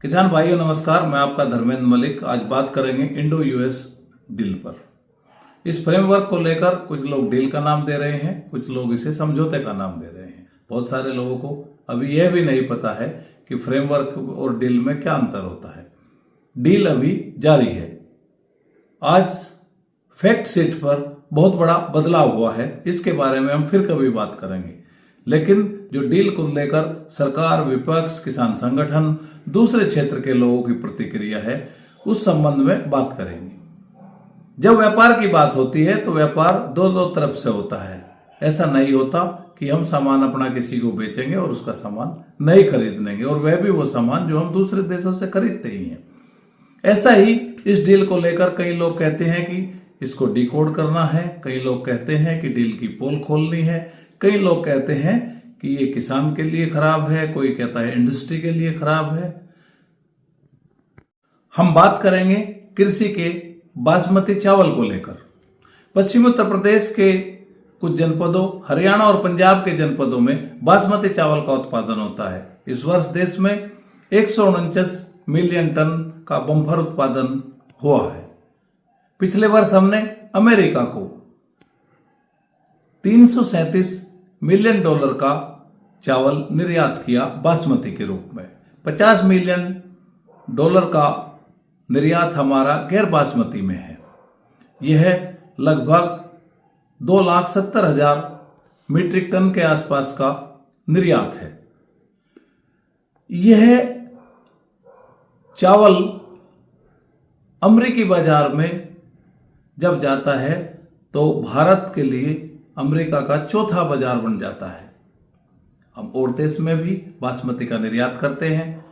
किसान भाइयों नमस्कार, मैं आपका धर्मेंद्र मलिक। आज बात करेंगे इंडो यूएस डील पर। इस फ्रेमवर्क को लेकर कुछ लोग डील का नाम दे रहे हैं, कुछ लोग इसे समझौते का नाम दे रहे हैं। बहुत सारे लोगों को अभी यह भी नहीं पता है कि फ्रेमवर्क और डील में क्या अंतर होता है। डील अभी जारी है। आज फैक्ट शीट पर बहुत बड़ा बदलाव हुआ है, इसके बारे में हम फिर कभी बात करेंगे। लेकिन जो डील को लेकर सरकार, विपक्ष, किसान संगठन, दूसरे क्षेत्र के लोगों की प्रतिक्रिया है, उस संबंध में बात करेंगे। जब व्यापार की बात होती है तो व्यापार दो तरफ से होता है। ऐसा नहीं होता कि हम सामान अपना किसी को बेचेंगे और उसका सामान नहीं खरीद लेंगे, और वह भी वो सामान जो हम दूसरे देशों से खरीदते ही हैं। ऐसा ही इस डील को लेकर कई लोग कहते हैं कि इसको डिकोड करना है, कई लोग कहते हैं कि डील की पोल खोलनी है, कई लोग कहते हैं कि ये किसान के लिए खराब है, कोई कहता है इंडस्ट्री के लिए खराब है। हम बात करेंगे कृषि के बासमती चावल को लेकर। पश्चिमी उत्तर प्रदेश के कुछ जनपदों, हरियाणा और पंजाब के जनपदों में बासमती चावल का उत्पादन होता है। इस वर्ष देश में 149 मिलियन टन का बम्पर उत्पादन हुआ है। पिछले वर्ष हमने अमेरिका को $337 मिलियन का चावल निर्यात किया बासमती के रूप में। $50 मिलियन का निर्यात हमारा गैर बासमती में है। यह लगभग 2,70,000 मीट्रिक टन के आसपास का निर्यात है। यह चावल अमेरिकी बाजार में जब जाता है तो भारत के लिए अमेरिका का चौथा बाजार बन जाता है। हम और देश में भी बासमती का निर्यात करते हैं।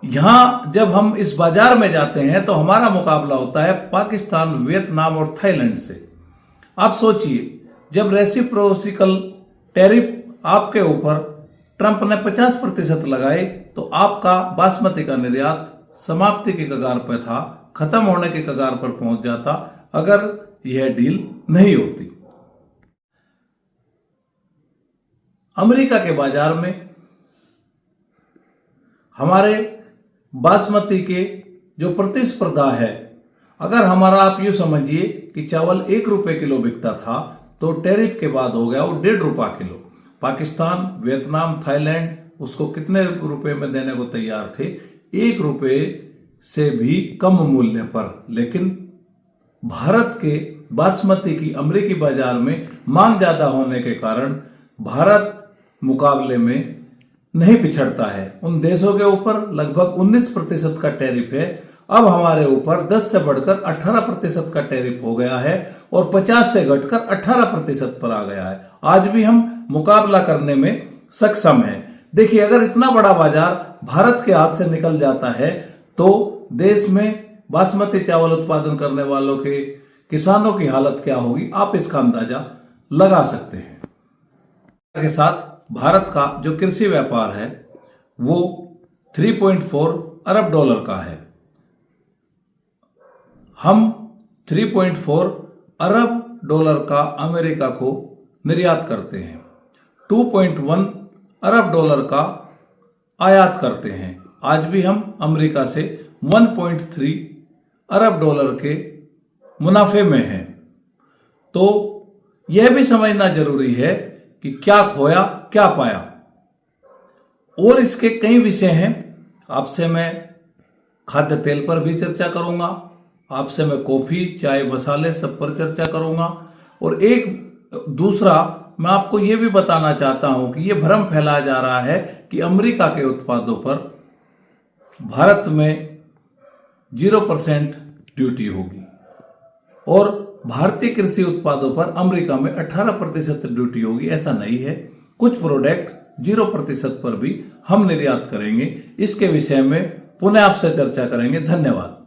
यहां जब हम इस बाजार में जाते हैं तो हमारा मुकाबला होता है पाकिस्तान, वियतनाम और थाईलैंड से। आप सोचिए, जब रेसिप्रोसिकल टैरिफ आपके ऊपर ट्रंप ने 50% लगाए तो आपका बासमती का निर्यात समाप्ति के कगार पर था, खत्म होने के कगार पर पहुंच जाता अगर यह डील नहीं होती। अमेरिका के बाजार में हमारे बासमती के जो प्रतिस्पर्धा है, अगर हमारा आप यूं समझिए कि चावल ₹1 किलो बिकता था तो टैरिफ के बाद हो गया वो ₹1.5 किलो। पाकिस्तान, वियतनाम, थाईलैंड उसको कितने रुपए में देने को तैयार थे? ₹1 से भी कम मूल्य पर। लेकिन भारत के बासमती की अमेरिकी बाजार में मांग ज्यादा होने के कारण भारत मुकाबले में नहीं पिछड़ता है। उन देशों के ऊपर लगभग 19% का टैरिफ है। अब हमारे ऊपर 10 से बढ़कर 18% का टैरिफ हो गया है और 50 से घटकर 18% पर आ गया है। आज भी हम मुकाबला करने में सक्षम हैं। देखिए, अगर इतना बड़ा बाजार भारत के हाथ से निकल जाता है तो देश में बासमती चावल उत्पादन करने वालों के किसानों की हालत क्या होगी, आप इसका अंदाजा लगा सकते हैं। के साथ भारत का जो कृषि व्यापार है वो $3.4 अरब का है। हम $3.4 अरब का अमेरिका को निर्यात करते हैं, $2.1 अरब का आयात करते हैं। आज भी हम अमेरिका से $1.3 अरब के मुनाफे में हैं। तो यह भी समझना जरूरी है कि क्या खोया क्या पाया। और इसके कई विषय हैं। आपसे मैं खाद्य तेल पर भी चर्चा करूंगा, आपसे मैं कॉफी, चाय, मसाले सब पर चर्चा करूंगा। और एक दूसरा मैं आपको यह भी बताना चाहता हूं कि यह भ्रम फैलाया जा रहा है कि अमेरिका के उत्पादों पर भारत में 0% ड्यूटी होगी और भारतीय कृषि उत्पादों पर अमेरिका में 18% ड्यूटी होगी। ऐसा नहीं है। कुछ प्रोडक्ट 0% पर भी हम निर्यात करेंगे। इसके विषय में पुनः आपसे चर्चा करेंगे। धन्यवाद।